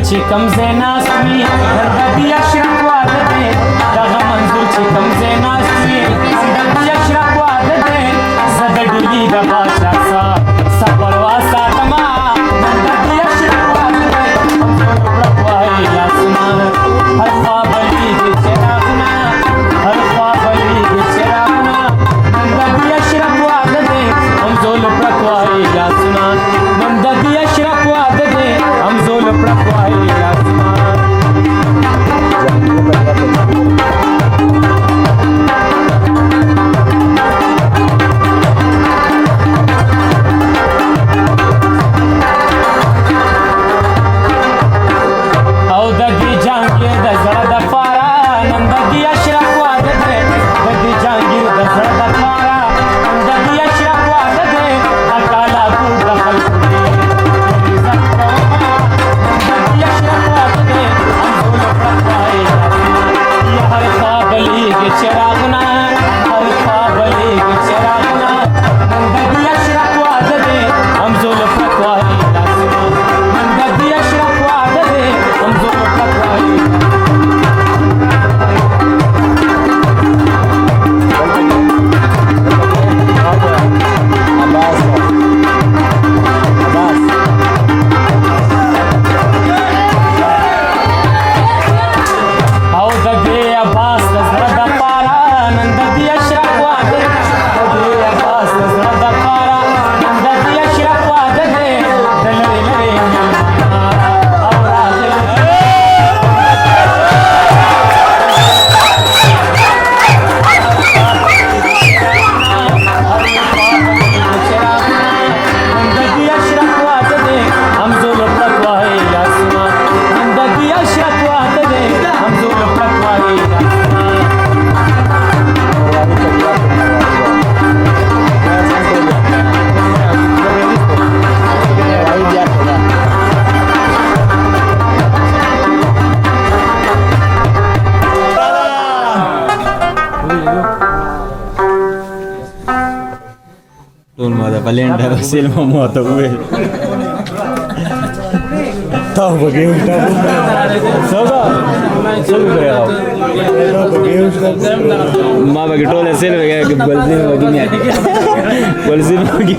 چې کم ځای ناست وي همدغې اشرف واده دی دغه منظور چې کم ځای ناست وي همدغې اشرف واده دی زه د ډیلي د باچا سفروا ساتمه همدغې اشرف واده دی همزولو کړک وایي لاسونه هر خوا بلیږي چراغونه هر خوا بلیږي چراغونه همدغې اشرف واده دی همزولو کړک وایي لاسونه همدغې اشرف واده دی همزولو کړک وایي لاسونه او د دې جهانګیر د زړه د پاره نن د دې اشرف واده دی د دې جهانګیر د زړه د پاره نن د دې اشرف واده دی اکالا ګور د خلکو دی عزت کومه نن د دې اشرف واده دی همزولو کړک وایي یا هر خوا بلیږي چراغونه هر خوا بلیږي چراغونه نن د دې اشرف واده دی همزولو کړک وایي لاسونه نن د دې اشرف واده دی همزولو کړک وایي او د دې عباس د زړه د پاره نن د دې اشرف واده دی د دې عباس د زړه د پاره نن د دې اشرف واده دی د لرې لرې مېلمانه او راغلي نن د دې اشرف واده دی همزولو کړک وایي لاسونه نن د دې اشرف واده دی همزولو کړک وایي لاسونه ټول ما د بلینډر سیلمه مو ته وویل تا بګې وټا سودا سودا ما بګې ټول سیل وګه بلځي وګی نه بلځي وګی